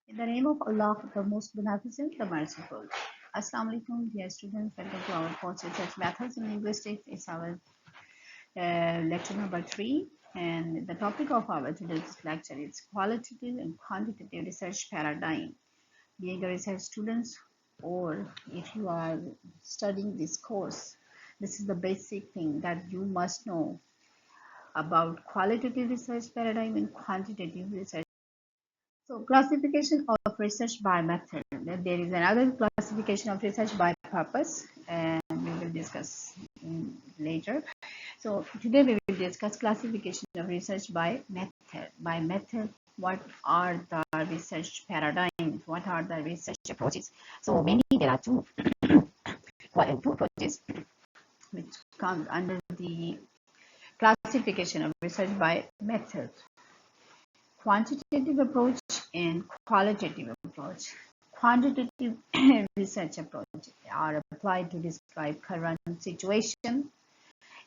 In the name of Allah, the most beneficent, the merciful. Assalamu alaikum, dear students. Welcome to our post research methods in linguistics. It's our lecture number 3, and the topic of our today's lecture is qualitative and quantitative research paradigm. Being a research student, or if you are studying this course, this is the basic thing that you must know about qualitative research paradigm and quantitative research. So classification of research by method. There is another classification of research by purpose, and we will discuss later. So today we will discuss classification of research by method. By method, what are the research paradigms? What are the research approaches? So mainly there are two approaches which come under the classification of research by method: quantitative approach and qualitative approach. Quantitative research approach are applied to describe current situation,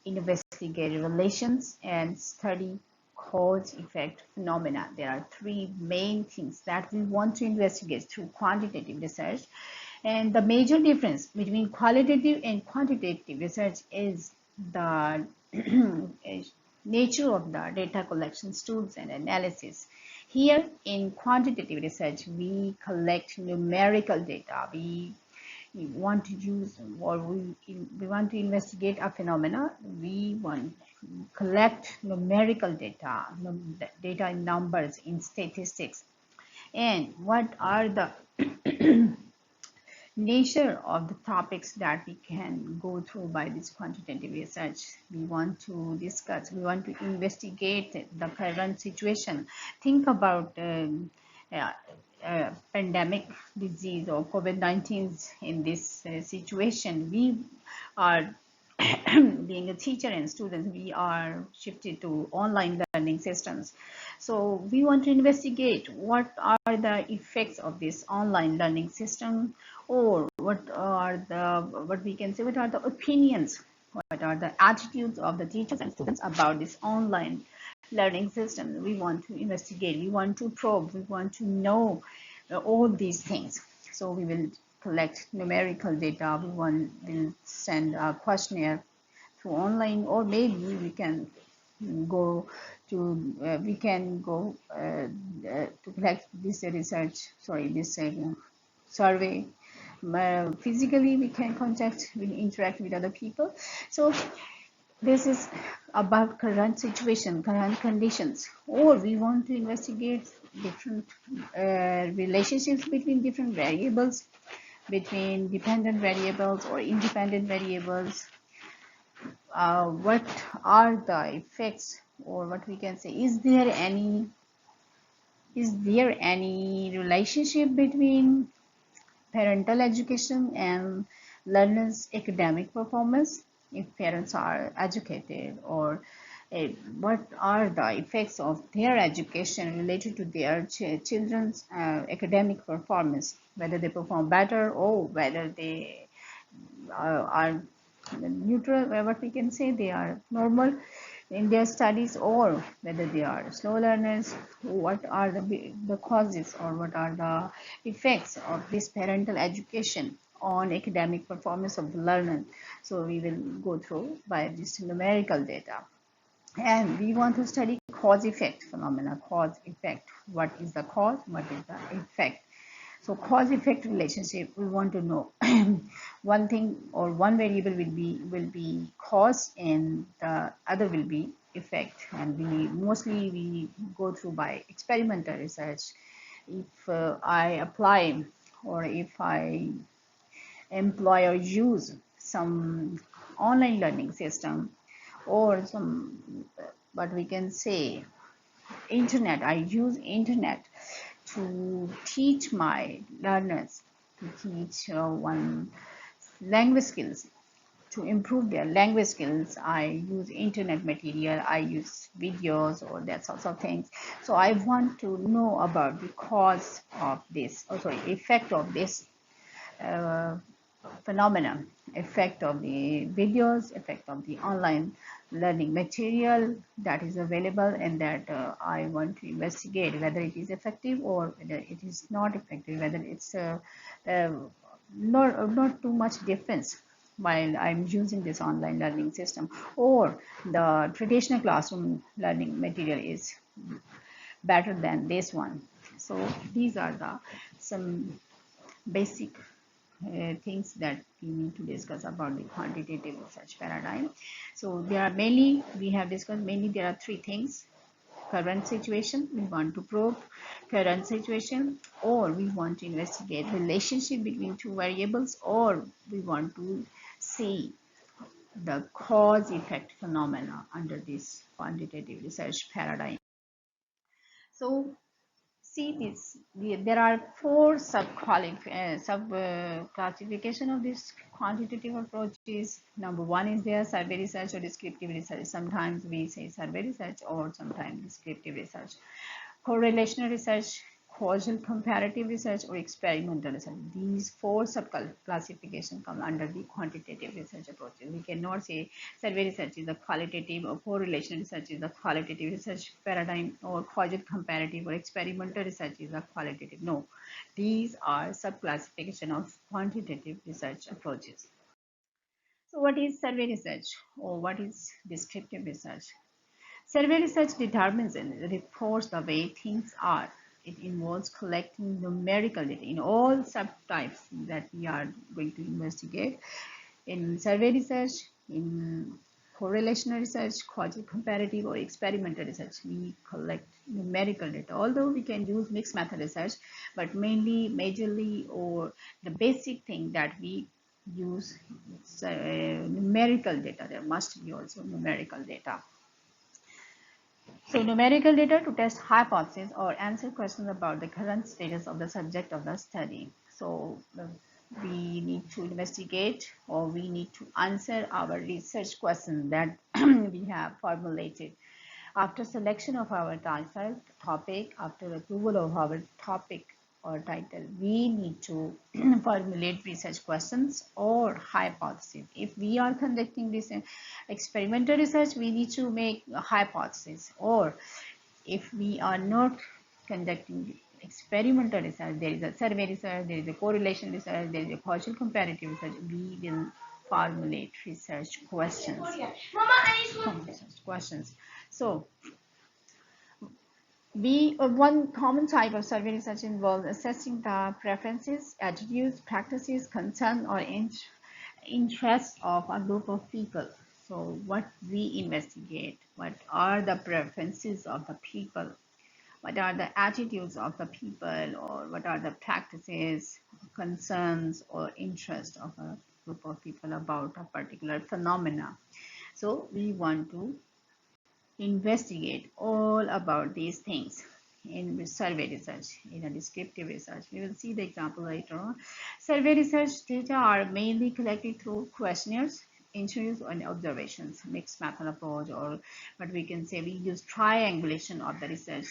investigate relations, and study cause-effect phenomena. There are three main things that we want to investigate through quantitative research. And the major difference between qualitative and quantitative research is the nature of the data collection, tools, and analysis. Here in quantitative research, we collect numerical data. We want to use, or we want to investigate a phenomena. We want to collect numerical data, data in numbers, in statistics. And what are the nature of the topics that we can go through by this quantitative research? We want to discuss, we want to investigate the current situation. Think about pandemic disease or COVID-19 in this situation. We are being a teacher and students, we are shifted to online learning systems. So we want to investigate what are the effects of this online learning system, or what are the opinions, what are the attitudes of the teachers and students about this online learning system. We want to investigate, we want to probe, we want to know all these things. So we will collect numerical data, will send a questionnaire through online, or maybe we can go to to collect this survey. Physically we can interact with other people. So this is about current situation, current conditions, or we want to investigate different relationships between different variables, between dependent variables or independent variables. What are the effects, or what we can say, is there any relationship between parental education and learners' academic performance, if parents are educated, or what are the effects of their education related to their children's academic performance, whether they perform better or whether they are neutral, what we can say, they are normal in their studies, or whether they are slow learners. What are the causes, or what are the effects of this parental education on academic performance of the learner? So we will go through by this numerical data. And we want to study cause effect phenomena. Cause effect, what is the cause, what is the effect? So cause effect relationship, we want to know. One thing, or one variable will be cause, and the other will be effect. And we go through by experimental research. If I apply, or if I employ or use some online learning system, or some, what we can say, internet, I use internet to teach my learners, to teach one language skills, to improve their language skills. I use internet material, I use videos, or that sorts of things. So I want to know about the cause of this, effect of this phenomenon. effect of the videos, effect of the online learning material that is available, and that I want to investigate whether it is effective or whether it is not effective, whether it's uh, not too much difference while I'm using this online learning system, or the traditional classroom learning material is better than this one. So these are the some basic things that we need to discuss about the quantitative research paradigm. So there are mainly, we have discussed mainly, there are three things: current situation, we want to probe current situation, or we want to investigate relationship between two variables, or we want to see the cause effect phenomena under this quantitative research paradigm. So see this, there are four sub classification of this quantitative approaches. Number one is there survey research or descriptive research. Sometimes we say survey research or sometimes descriptive research. Correlational research, causal comparative research, or experimental research. These four sub-classifications come under the quantitative research approaches. We cannot say survey research is a qualitative, or correlational research is a qualitative research paradigm, or causal comparative or experimental research is a qualitative. No, these are sub-classification of quantitative research approaches. So what is survey research, or what is descriptive research? Survey research determines and reports the way things are. It involves collecting numerical data in all subtypes that we are going to investigate. In survey research, in correlational research, causal comparative, or experimental research, we collect numerical data. Although we can use mixed method research, but mainly, majorly, or the basic thing that we use numerical data. There must be also numerical data. So numerical data to test hypotheses or answer questions about the current status of the subject of the study. So we need to investigate, or we need to answer our research questions that we have formulated. After selection of our title, topic, after approval of our topic or title, we need to formulate research questions or hypotheses. If we are conducting this experimental research, we need to make a hypothesis. Or if we are not conducting experimental research, there is a survey research, there is a correlation research, there is a causal comparative research, we will formulate research questions. So one common type of survey research involves assessing the preferences, attitudes, practices, concern, or interests of a group of people. So what we investigate, what are the preferences of the people, what are the attitudes of the people, or what are the practices, concerns, or interests of a group of people about a particular phenomena. So we want to investigate all about these things in survey research. In a descriptive research, we will see the example later on. Survey research data are mainly collected through questionnaires, interviews, and observations. Mixed method approach, or what we can say, we use triangulation of the research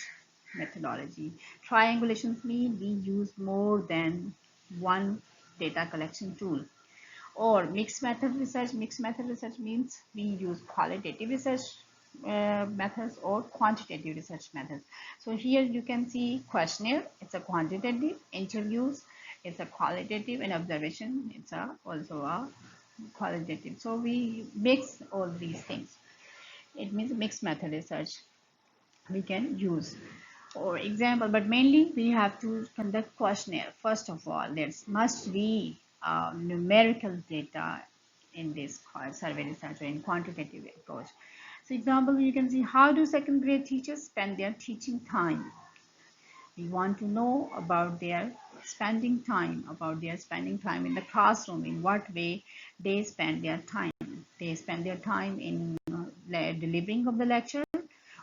methodology. Triangulations mean we use more than one data collection tool. Or mixed method research means we use qualitative research methods or quantitative research methods. So here you can see questionnaire, it's a quantitative; interviews, it's a qualitative; and observation, it's also a qualitative. So we mix all these things. It means mixed method research we can use. For example, but mainly we have to conduct questionnaire. First of all, there must be numerical data in this survey research or in quantitative approach. So example, you can see, how do second grade teachers spend their teaching time? We want to know about their spending time, in the classroom, in what way they spend their time. They spend their time in delivering of the lecture,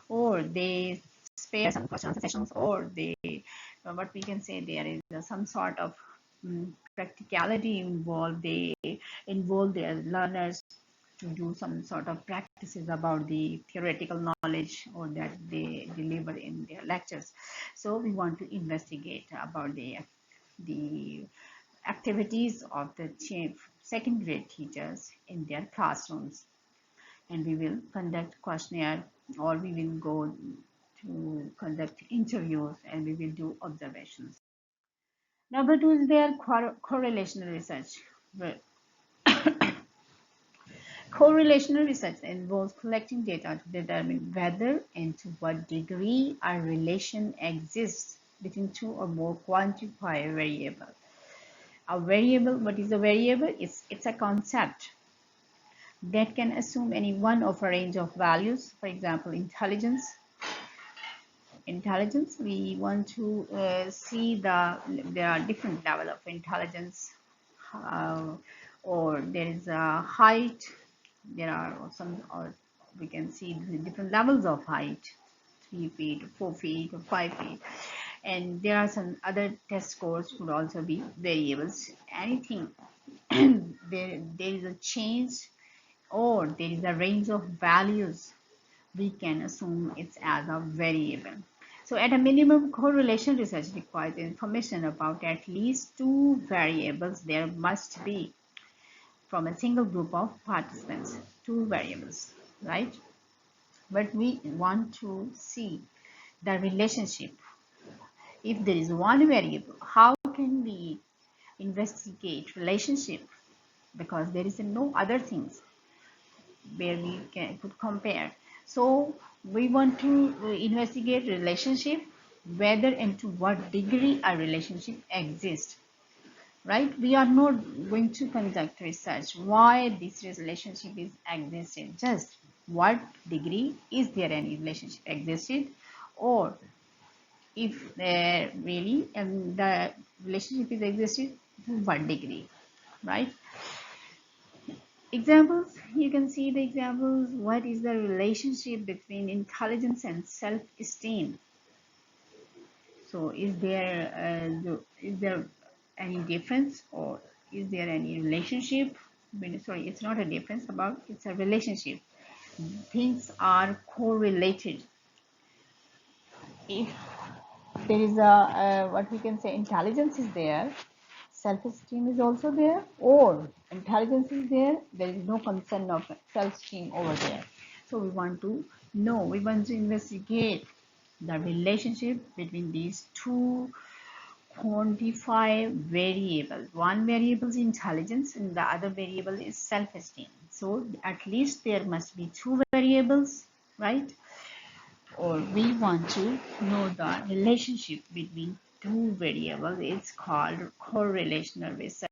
or they spare some question answer sessions, or they what we can say, there is some sort of practicality involved. They involve their learners to do some sort of practices about the theoretical knowledge or that they deliver in their lectures. So we want to investigate about the activities of the second grade teachers in their classrooms, and we will conduct questionnaire, or we will go to conduct interviews, and we will do observations. Number two is their correlational research. Correlational research involves collecting data to determine whether and to what degree a relation exists between two or more quantifier variables. A variable, what is a variable? It's a concept that can assume any one of a range of values. For example, intelligence. We want to see there are different level of intelligence, uh, or there is a height. There are some, or we can see the different levels of height, 3 feet, 4 feet, or 5 feet. And there are some other test scores could also be variables. Anything there is a change, or there is a range of values, we can assume it's as a variable. So at a minimum, correlation research requires information about at least two variables. There must be from a single group of participants, two variables, right? But we want to see the relationship. If there is one variable, how can we investigate relationship? Because there is no other things where we could compare. So we want to investigate relationship, whether and to what degree a relationship exists, right? We are not going to conduct research why this relationship is existed, just what degree is there any relationship existed, or if really the relationship is existed, to what degree, right? Examples, you can see the examples. What is the relationship between intelligence and self-esteem? So is there any difference, or is there any relationship? Sorry, it's not a difference, about it's a relationship. Things are correlated. If there is a what we can say, intelligence is there, self-esteem is also there, or intelligence is there, there is no concern of self-esteem over there. So we want to know, we want to investigate the relationship between these two quantify variables. One variable is intelligence and the other variable is self-esteem. So at least there must be two variables, right? Or we want to know the relationship between two variables. It's called correlational research.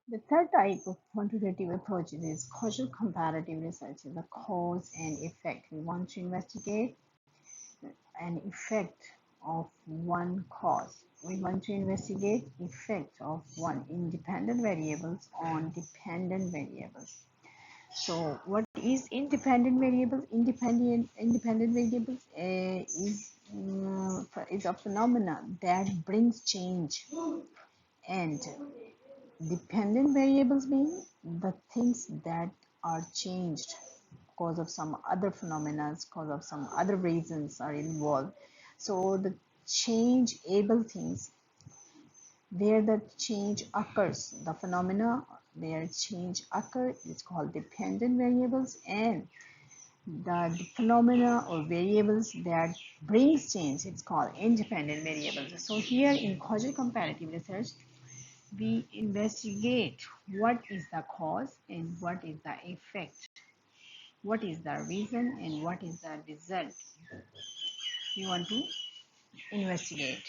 The third type of quantitative approach is causal comparative research, the cause and effect. We want to investigate an effect of one cause. We want to investigate effect of one independent variables on dependent variables. So what is independent variables? Independent variables is a phenomenon that brings change, and dependent variables mean the things that are changed because of some other phenomena, because of some other reasons are involved. So the changeable things, where the change occurs, the phenomena where change occur is called dependent variables, and the phenomena or variables that brings change, it's called independent variables. So here in causal comparative research, we investigate what is the cause and what is the effect, what is the reason and what is the result. We want to investigate,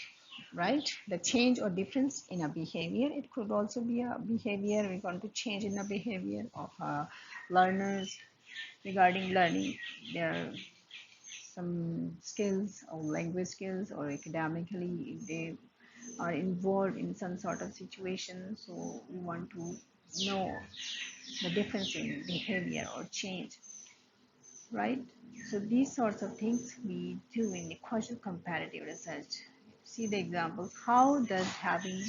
right? The change or difference in a behavior. It could also be a behavior. We want to change in the behavior of learners regarding learning. There are some skills or language skills, or academically if they are involved in some sort of situation. So we want to know the difference in behavior or change, right? So these sorts of things we do in the causal comparative research. See the examples. How does having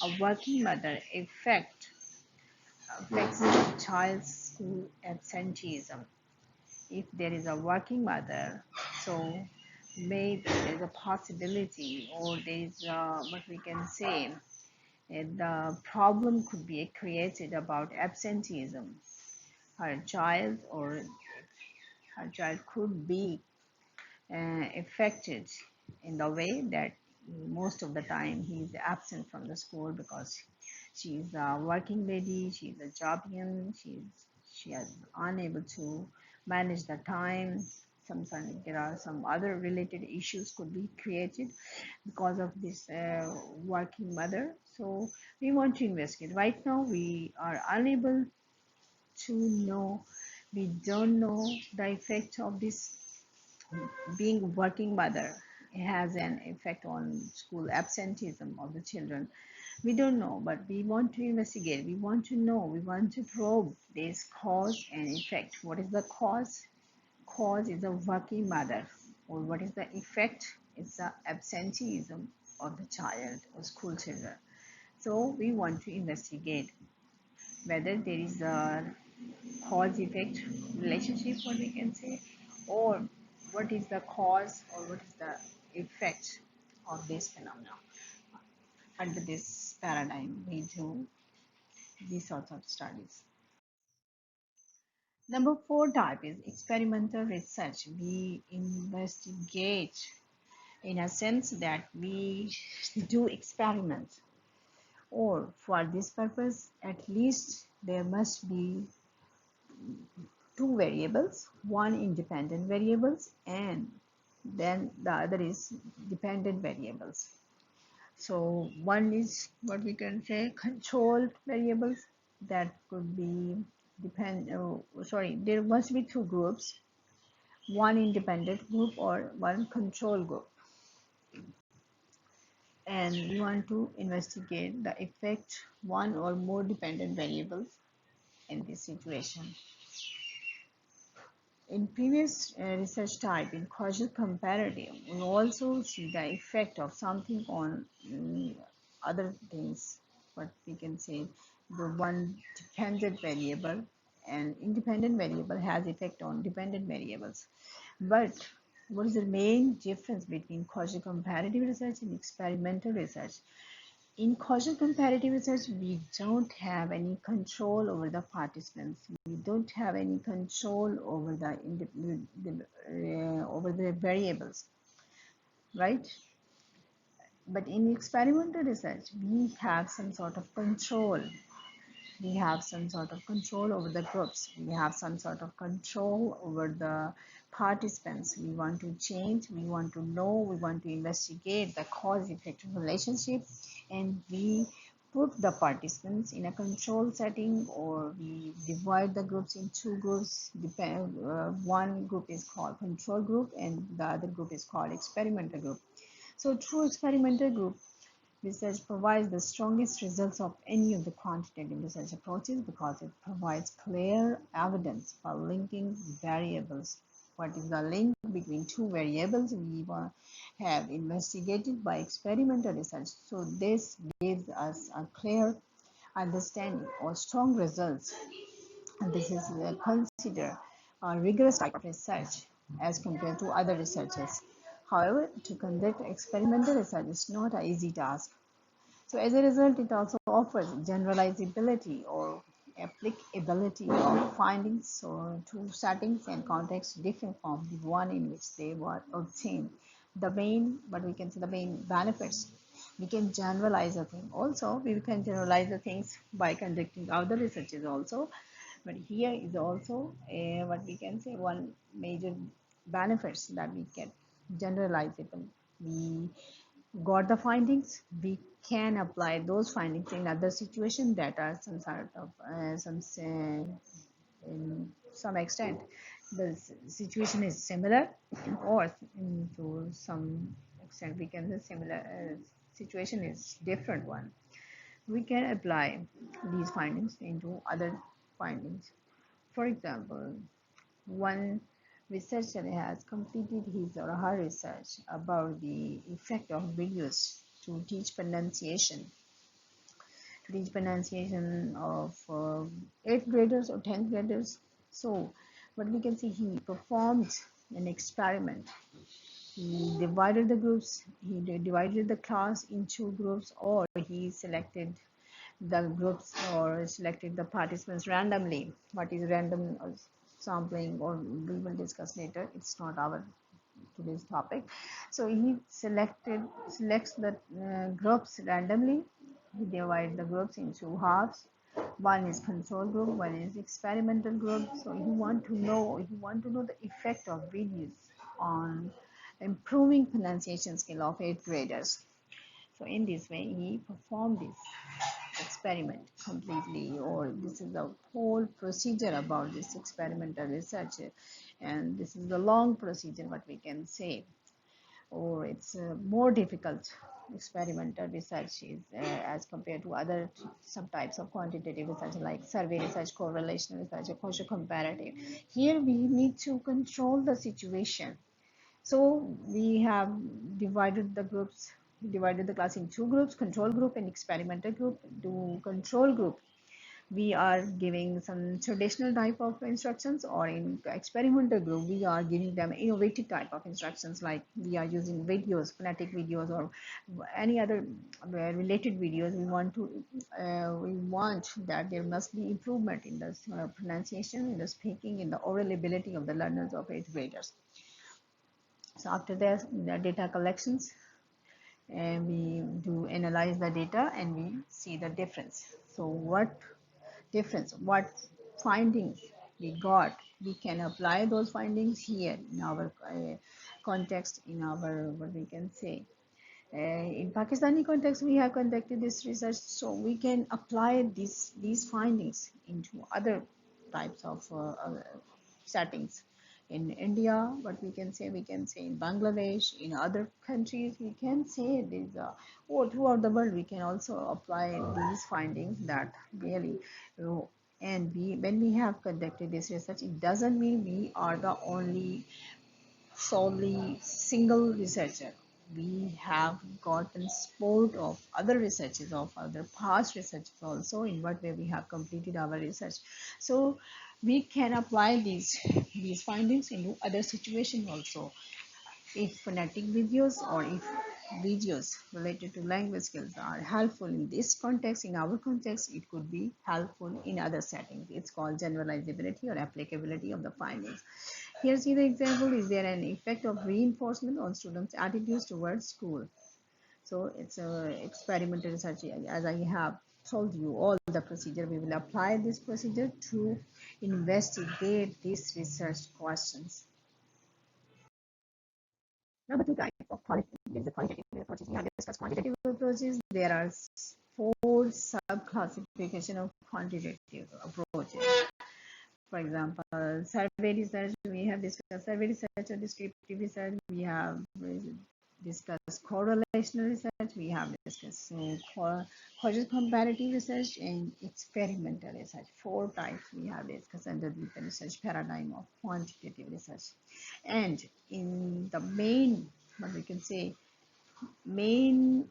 a working mother affects the child's school absenteeism? If there is a working mother, so maybe there is a possibility, or there is what we can say, The problem could be created about absenteeism. Her child or her child could be affected in the way that most of the time he is absent from the school because she's a working lady, she's a jobbian, she is unable to manage the time. Sometimes there are some other related issues could be created because of this working mother. So we want to investigate. Right now we are unable to know, we don't know the effect of this being working mother has an effect on school absenteeism of the children. We don't know, but we want to investigate. We want to know. We want to probe this cause and effect. What is the cause? Cause is a working mother, or what is the effect? It's the absenteeism of the child or school children. So we want to investigate whether there is a cause effect relationship, what we can say, or what is the cause or what is the effect of this phenomenon. Under this paradigm we do these sorts of studies. Number 4 type is experimental research. We investigate in a sense that we do experiments, or for this purpose at least there must be two variables, one independent variables and then the other is dependent variables. So one is what we can say controlled variables, that could be there must be two groups, one independent group or one control group, and we want to investigate the effect one or more dependent variables in this situation. In previous research type, in causal comparative, we also see the effect of something on other things. What we can say, the one dependent variable and independent variable has effect on dependent variables. But what is the main difference between causal comparative research and experimental research? In causal comparative research, we don't have any control over the participants. We don't have any control over over the variables, right? But in experimental research, we have some sort of control. We have some sort of control over the groups. We have some sort of control over the participants. We want to change, we want to know, we want to investigate the cause-effect relationship, and we put the participants in a control setting, or we divide the groups in two groups. One group is called control group and the other group is called experimental group. So through experimental group research provides the strongest results of any of the quantitative research approaches because it provides clear evidence for linking variables. What is the link between two variables we have investigated by experimental research? So this gives us a clear understanding or strong results. And this is considered a rigorous type of research as compared to other researches. However, to conduct experimental research is not an easy task. So as a result, it also offers generalizability or applicability of findings or to settings and contexts different from the one in which they were obtained. The main, but we can say the main benefits. We can generalize a thing. Also, we can generalize the things by conducting other researches also. But here is also what we can say one major benefits that we get generalizable. We got the findings, we can apply those findings in other situations that are some sort of in some extent the situation is similar, or to some extent we can say similar situation is different one. We can apply these findings into other findings. For example, one researcher has completed his or her research about the effect of videos to teach pronunciation of 8th graders or 10th graders. So what we can see, he performed an experiment He divided the groups, he divided the class into groups, or he selected the groups or selected the participants randomly. What is random sampling, or we will discuss later. It's not our today's topic. So he selects the groups randomly. He divides the groups into halves. One is control group, one is experimental group. So he want to know the effect of videos on improving pronunciation skill of eighth graders. So in this way, he performed this experiment completely, or this is the whole procedure about this experimental research, and this is the long procedure, what we can say, or it's more difficult experimental research is as compared to other subtypes of quantitative research like survey research, correlational research, or causal comparative. Here we need to control the situation. So we have divided the groups, divided the class in two groups, control group and experimental group. To control group, we are giving some traditional type of instructions, or in experimental group, we are giving them innovative type of instructions, like we are using videos, phonetic videos, or any other related videos. We want that there must be improvement in the pronunciation, in the speaking, in the oral ability of the learners of eighth graders. So after that, the data collections, and we do analyze the data and we see the difference. So what findings we got, we can apply those findings here in our context, in our, what we can say, in Pakistani context, we have conducted this research, so we can apply these findings into other types of settings. In India, what we can say in Bangladesh, in other countries, we can say these, or throughout the world, we can also apply these findings that really, and when we have conducted this research, it doesn't mean we are the only solely single researcher. We have gotten support of other researchers, of other past researchers also, in what way we have completed our research. So we can apply these findings into other situations also. If phonetic videos, or if videos related to language skills are helpful in this context, in our context, it could be helpful in other settings. It's called generalizability or applicability of the findings. Here, see the example. Is there an effect of reinforcement on students' attitudes towards school? So it's a experimental research. As I have told you, all the procedure, we will apply this procedure to investigate these research questions. Number two type of qualitative approaches. We have discussed quantitative approaches. There are four sub-classification of quantitative approaches. For example, survey research, we have discussed survey research or descriptive research. We have discussed correlational research. We have discussed causal comparative research and experimental research. Four types we have discussed under the research paradigm of quantitative research. And in the main, what we can say, main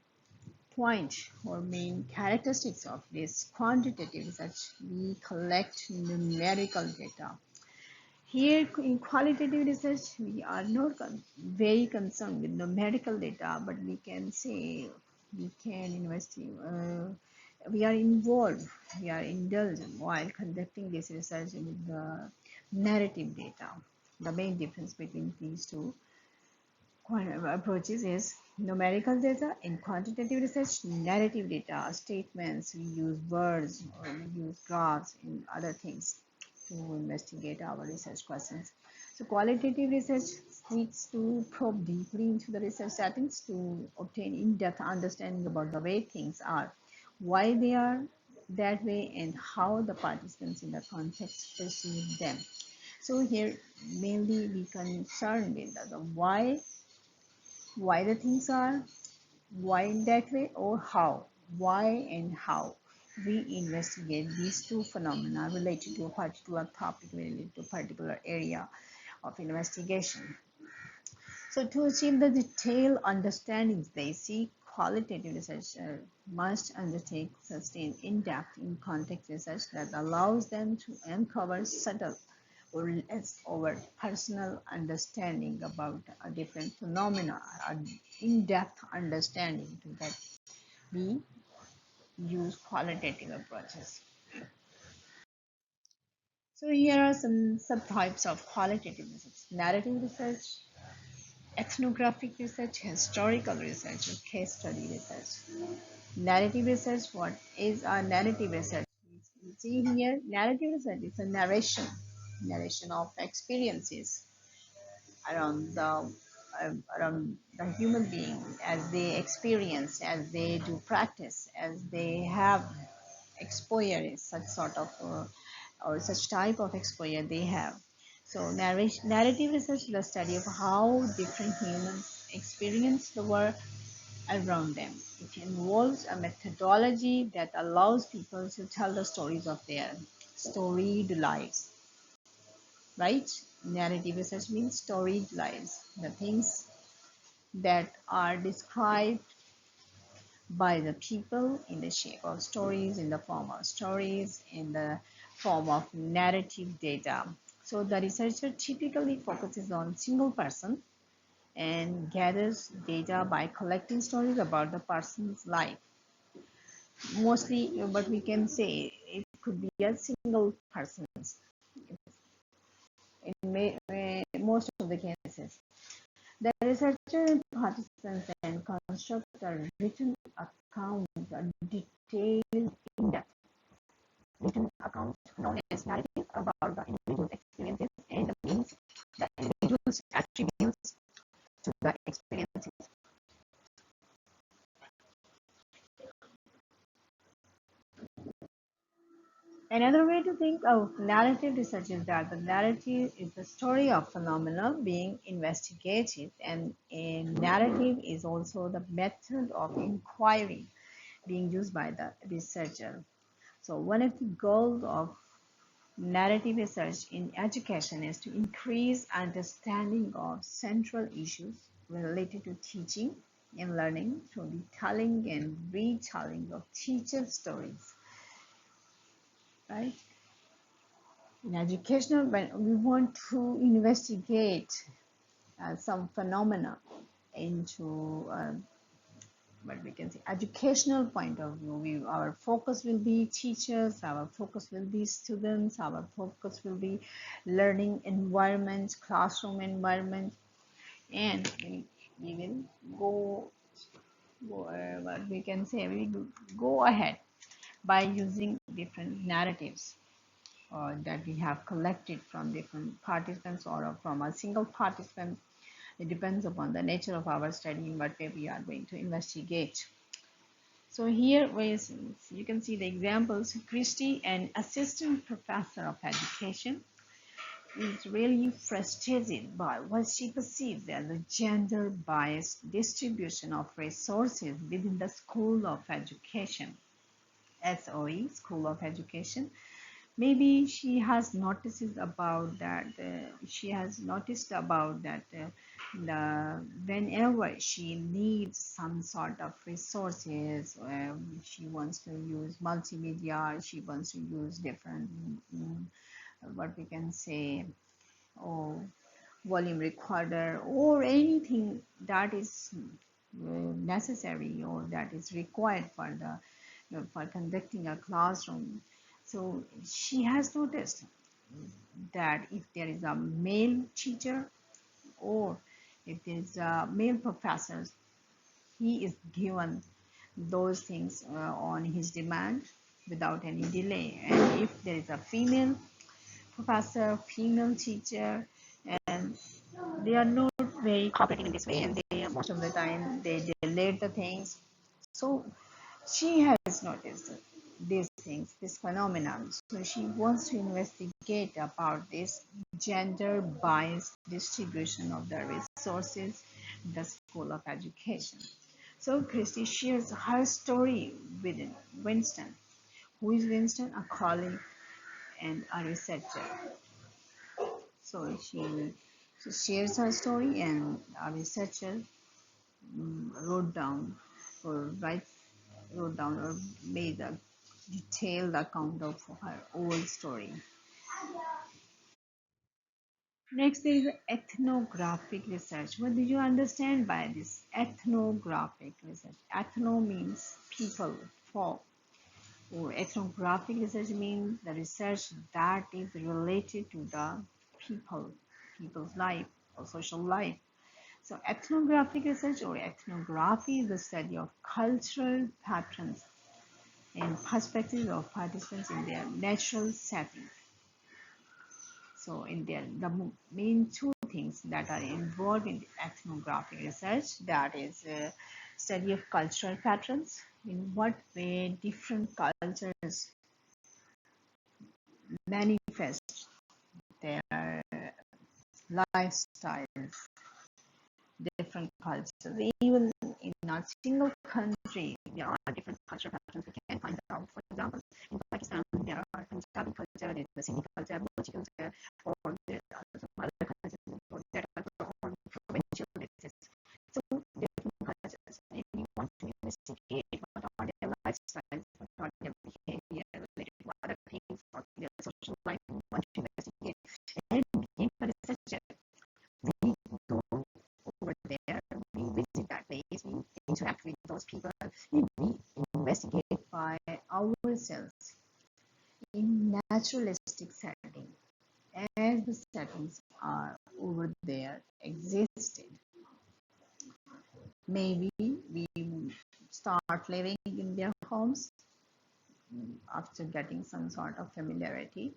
point or main characteristics of this quantitative research, we collect numerical data. Here in qualitative research, we are not very concerned with numerical data, but we can say we can investigate. We are involved, we are indulged while conducting this research with the narrative data. The main difference between these two approaches is numerical data. In quantitative research, narrative data, statements, we use words, or we use graphs and other things to investigate our research questions. So qualitative research seeks to probe deeply into the research settings to obtain in-depth understanding about the way things are, why they are that way, and how the participants in the context perceive them. So here mainly we concerned with the why the things are, why in that way, or how, why and how. We investigate these two phenomena related to a particular topic, related to a particular area of investigation. So to achieve the detailed understandings, they see qualitative researchers must undertake sustained in-depth in context research that allows them to uncover subtle or less over personal understanding about a different phenomena, an in-depth understanding to that we use qualitative approaches. So here are some subtypes of qualitative research: narrative research, ethnographic research, historical research, or case study research. Narrative research, what is a narrative research? You see here, narrative research is a narration of experiences around the human being as they experience, as they do practice, as they have exposure, such sort of or such type of exposure they have. So narrative research is the study of how different humans experience the world around them. It involves a methodology that allows people to tell the stories of their storied lives, right? Narrative research means storied lives, the things that are described by the people in the shape of stories, in the form of stories, in the form of narrative data. So the researcher typically focuses on single person and gathers data by collecting stories about the person's life. Mostly, what we can say, it could be a single person in most of the cases. The researcher, participants, and construct a written account, a detailed, in-depth written account known as narrative about the individual's experiences and the meanings the individual's attributes to the experiences. Another way to think of narrative research is that the narrative is the story of phenomena being investigated, and a narrative is also the method of inquiry being used by the researcher. So one of the goals of narrative research in education is to increase understanding of central issues related to teaching and learning through the telling and retelling of teacher stories, right? In educational, when we want to investigate some phenomena into what we can say educational point of view, our focus will be teachers, our focus will be students, our focus will be learning environment, classroom environment, and we will what we can say, we will go ahead by using different narratives that we have collected from different participants or from a single participant. It depends upon the nature of our study in what way we are going to investigate. So here you can see the examples. Christy, an assistant professor of education, is really frustrated by what she perceives as a gender biased distribution of resources within the School of Education, SOE, School of Education. Maybe she has noticed about that. She has noticed about that whenever she needs some sort of resources, she wants to use multimedia. She wants to use different, what we can say, or volume recorder or anything that is necessary or that is required for the for conducting a classroom. So she has noticed that if there is a male teacher or if there is a male professor, he is given those things on his demand without any delay. And if there is a female professor, female teacher, and they are not very cooperative in this way, and they most of the time they delete the things. So she has noticed these things, this phenomenon. So she wants to investigate about this gender biased distribution of the resources in the School of Education. So Christy shares her story with Winston. Who is Winston? A colleague and a researcher. So she shares her story, and a researcher wrote down or wrote down or made a detailed account of her whole story. Next, there is ethnographic research. What do you understand by this ethnographic research? Ethno means people, folk, or ethnographic research means the research that is related to the people, people's life or social life. So ethnographic research or ethnography is the study of cultural patterns and perspectives of participants in their natural setting. So in there, the main two things that are involved in ethnographic research, that is study of cultural patterns, in what way different cultures manifest their lifestyles, different cultures. Even in a single country, there are different cultural patterns we can find out. For example, in Pakistan, there are Punjabi culture, there is the Sindhi culture, Balochi culture, or there are some other cultures that are on provincial basis. So different cultures, if we want to investigate what are their lifestyles, what are their behavior related to other things, or their social life, we want to investigate and begin a research. We go over there, we visit that place, we interact with those people, we investigate by ourselves in naturalistic setting as the settings are over there existed. Maybe we start living in their homes after getting some sort of familiarity,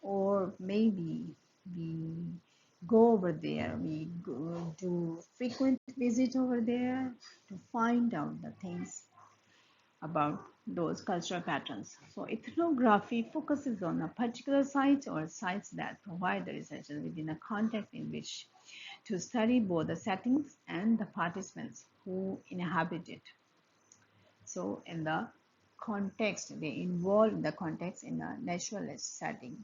or maybe we go over there, we go, do frequent visit over there to find out the things about those cultural patterns. So ethnography focuses on a particular site or sites that provide the researchers within a context in which to study both the settings and the participants who inhabit it. So in the context, they involve the context in a naturalist setting.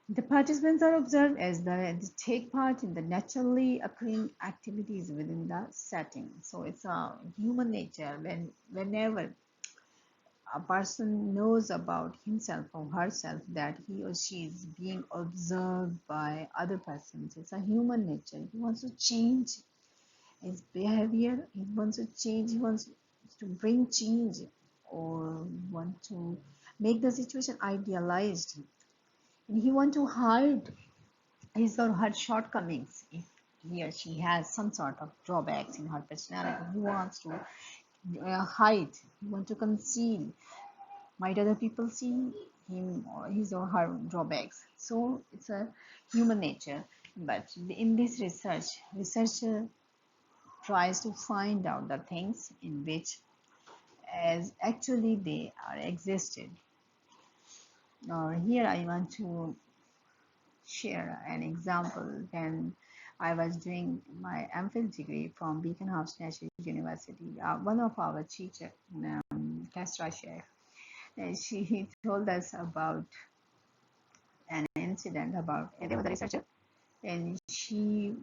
The participants are observed as they take part in the naturally occurring activities within the setting. So it's a human nature whenever a person knows about himself or herself that he or she is being observed by other persons. It's a human nature. He wants to change his behavior, he wants to change, he wants to bring change or want to make the situation idealized. And he wants to hide his or her shortcomings. If he or she has some sort of drawbacks in her personality, he wants to hide, he wants to conceal. Might other people see him or his or her drawbacks? So it's a human nature. But in this research, researcher tries to find out the things in which as actually they are existed. Now here I want to share an example. When I was doing my MPhil degree from Beacon House National University, one of our teacher, Kasra Sheikh, she told us about an incident about there was a researcher and she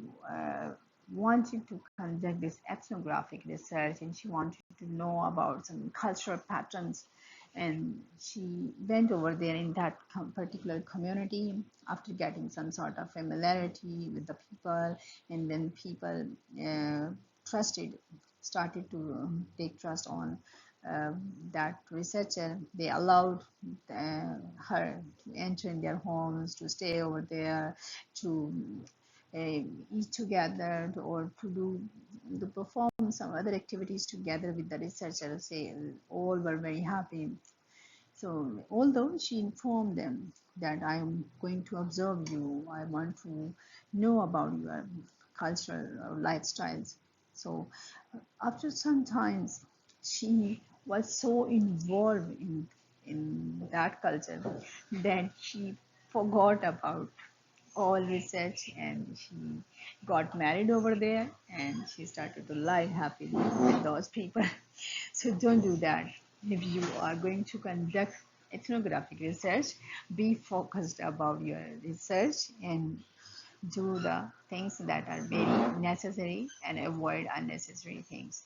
wanted to conduct this ethnographic research and she wanted to know about some cultural patterns, and she went over there in that particular community after getting some sort of familiarity with the people, and then people trusted started to take trust on uh, that researcher. They allowed her to enter in their homes, to stay over there, to eat together, or to perform some other activities together with the researcher. Say all were very happy. So although she informed them that I am going to observe you, I want to know about your cultural lifestyles. So after some times, she was so involved in that culture that she forgot about all research, and she got married over there and she started to live happily with those people. So don't do that. If you are going to conduct ethnographic research, be focused about your research and do the things that are very necessary and avoid unnecessary things.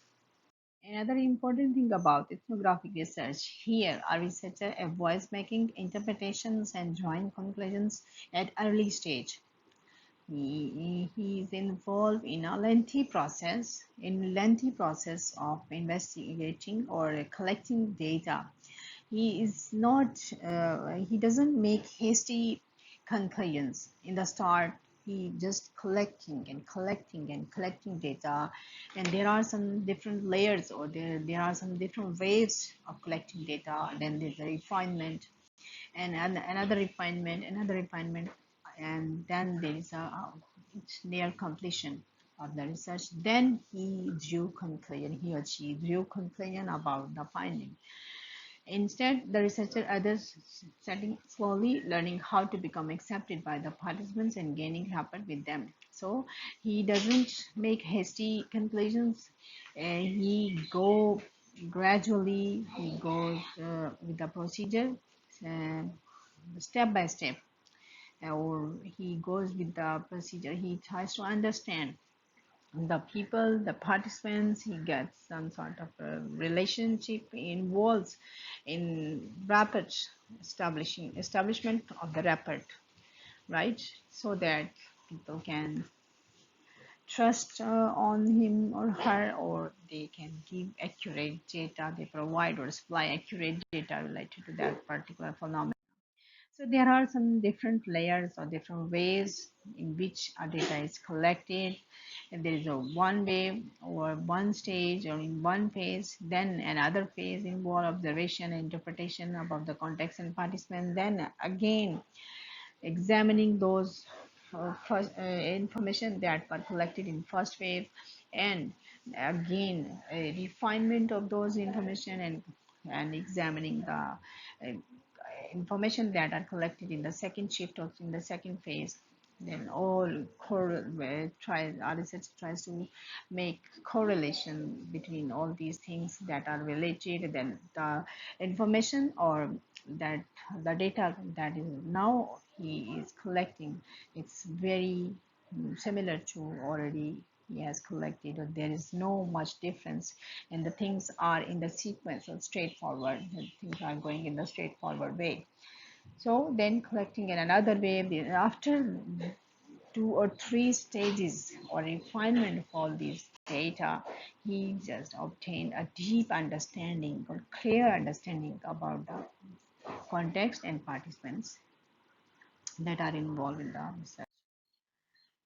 Another important thing about ethnographic research, here a researcher avoids making interpretations and drawing conclusions at early stage. He is involved in a lengthy process of investigating or collecting data. He doesn't make hasty conclusions in the start. He just collecting and collecting and collecting data, and there are some different layers, or there are some different ways of collecting data. Then there's a refinement, and another refinement, and then there is a near completion of the research. Then he or she drew conclusion about the finding. Instead, the researcher others studying slowly, learning how to become accepted by the participants and gaining rapport with them. So he doesn't make hasty conclusions. He go gradually. He goes with the procedure, uh, step by step, or he goes with the procedure. He tries to understand the people, the participants. He gets some sort of a relationship involves in rapid establishment of the rapport, right? So that people can trust on him or her, or they can give accurate data. They provide or supply accurate data related to that particular phenomenon. So there are some different layers or different ways in which our data is collected. If there is a one way or one stage or in one phase, then another phase involve observation and interpretation about the context and participants. Then again, examining those information that were collected in first phase, and again a refinement of those information, and examining the information that are collected in the second shift or in the second phase. Then all our research tries to make correlation between all these things that are related. Then the information, or that the data that is now he is collecting, it's very similar to already he has collected, or there is no much difference, and the things are in the sequence of straightforward, and things are going in the straightforward way. So then collecting in another way, after 2 or 3 stages or refinement of all these data, he just obtained a deep understanding or clear understanding about the context and participants that are involved in the research.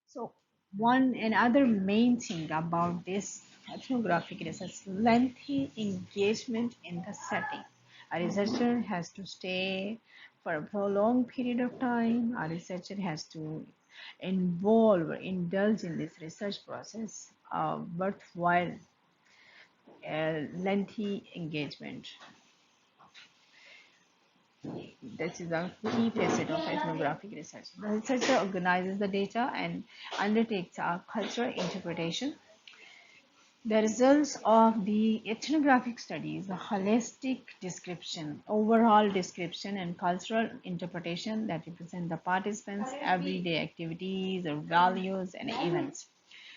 So one another main thing about this ethnographic research, lengthy engagement in the setting. A researcher has to stay for a prolonged period of time. A researcher has to involve or indulge in this research process, worthwhile, lengthy engagement. This is a key facet of ethnographic research. The researcher organizes the data and undertakes a cultural interpretation. The results of the ethnographic study is a holistic description, overall description, and cultural interpretation that represent the participants' everyday activities or values and events.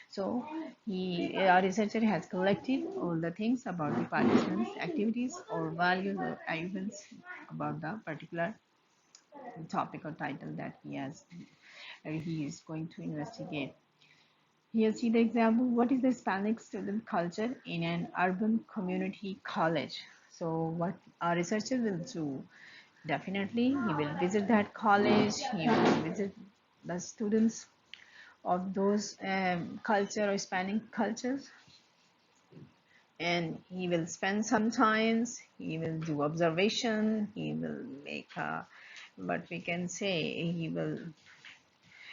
So, a researcher has collected all the things about the participants' activities or values or events about the particular topic or title that he is going to investigate. Here, see the example. What is the Hispanic student culture in an urban community college? So, what a researcher will do? Definitely, he will visit that college. He will visit the students of those culture or Hispanic cultures, and he will spend some times. He will do observation. He will make what we can say. He will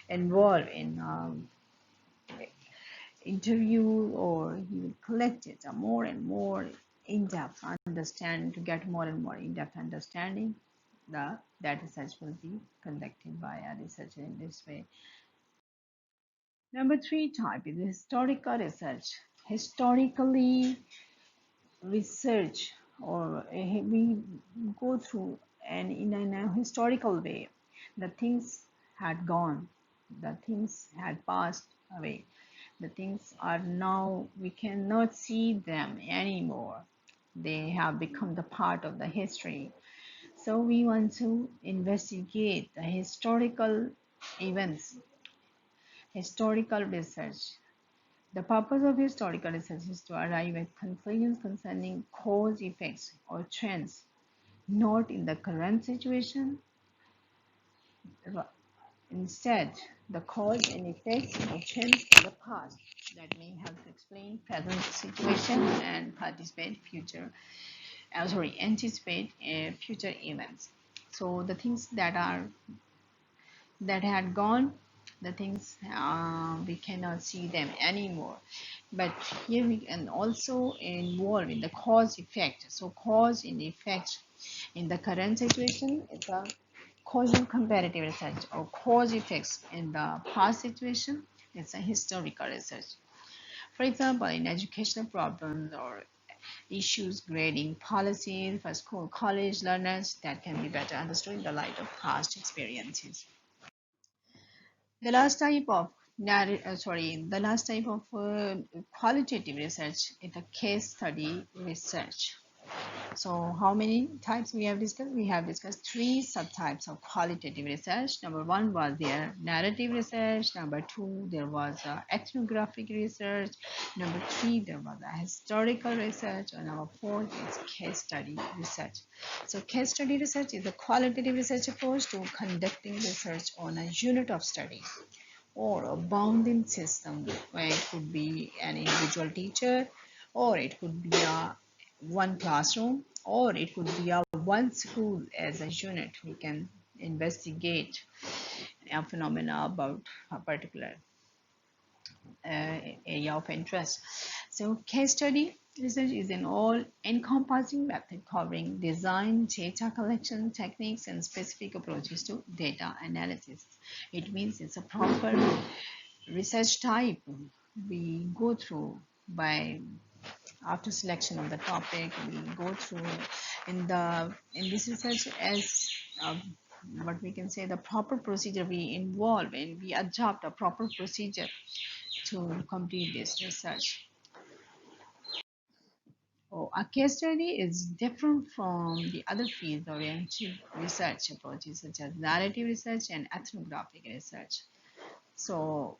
involve in interview, or he will collect it a more and more in-depth understanding, to get more and more in-depth understanding. That research will be conducted by a researcher in this way. Number 3 type is historical research. Historically research, or we go through and in a historical way, the things had gone, the things had passed away, the things are now, we cannot see them anymore, they have become the part of the history. So we want to investigate the historical events Historical research. The purpose of historical research is to arrive at conclusions concerning cause, effects, or trends, not in the current situation. Instead, the cause and effects or trends in the past that may help to explain present situation and anticipate future events. So the things that had gone, the things we cannot see them anymore, but here we can also involve in the cause effect. So cause and effect in the current situation is a causal comparative research, or cause effects in the past situation. It's a historical research. For example, in educational problems or issues grading policies for school college learners that can be better understood in the light of past experiences. The last type of qualitative research is the case study research. So how many types we have discussed? We have discussed three subtypes of qualitative research. Number one was their narrative research. Number two, there was ethnographic research. Number three, there was a historical research. And number four is case study research. So case study research is a qualitative research approach to conducting research on a unit of study or a bounding system, where it could be an individual teacher, or it could be a one classroom, or it could be a one school as a unit. We can investigate a phenomena about a particular area of interest. So case study research is an all-encompassing method covering design, data collection techniques, and specific approaches to data analysis. It means it's a proper research type we go through by after selection of the topic. We go through in this research as what we can say the proper procedure we involve, and we adopt a proper procedure to complete this research. A case study is different from the other field-oriented research approaches such as narrative research and ethnographic research. So,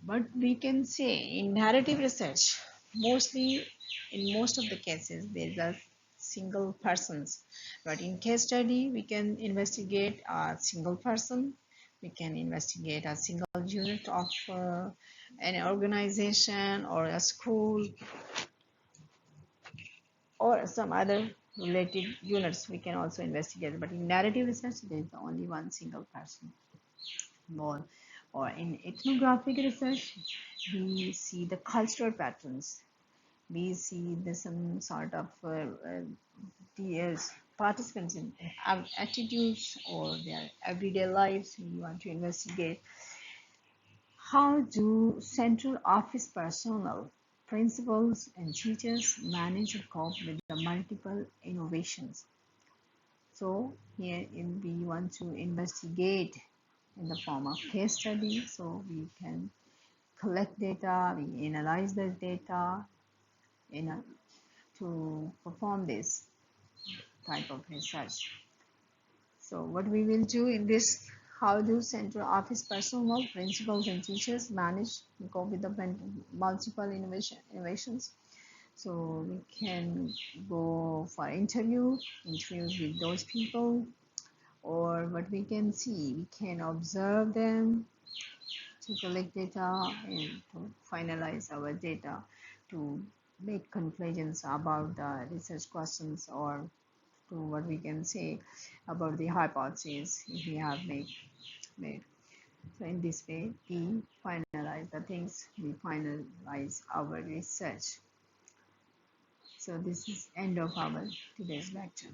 what we can say in narrative research, mostly in most of the cases, there's a single persons. But in case study, we can investigate a single person. We can investigate a single unit of an organization or a school or some other related units we can also investigate. But in narrative research, there is only one single person involved. Or in ethnographic research, we see the cultural patterns. We see some sort of the participants in attitudes or their everyday lives. We want to investigate how do central office personnel, principals, and teachers manage to cope with the multiple innovations. So here we want to investigate in the form of case study. So we can collect data, we analyze the data to perform this type of research. So what we will do in this, how do central office personnel, principals, and teachers manage to cope with the multiple innovations? So we can go for interviews with those people, or what we can see, we can observe them to collect data and to finalize our data to make conclusions about the research questions, or to what we can say about the hypotheses we have made. So in this way, we finalize our research. So this is end of our today's lecture.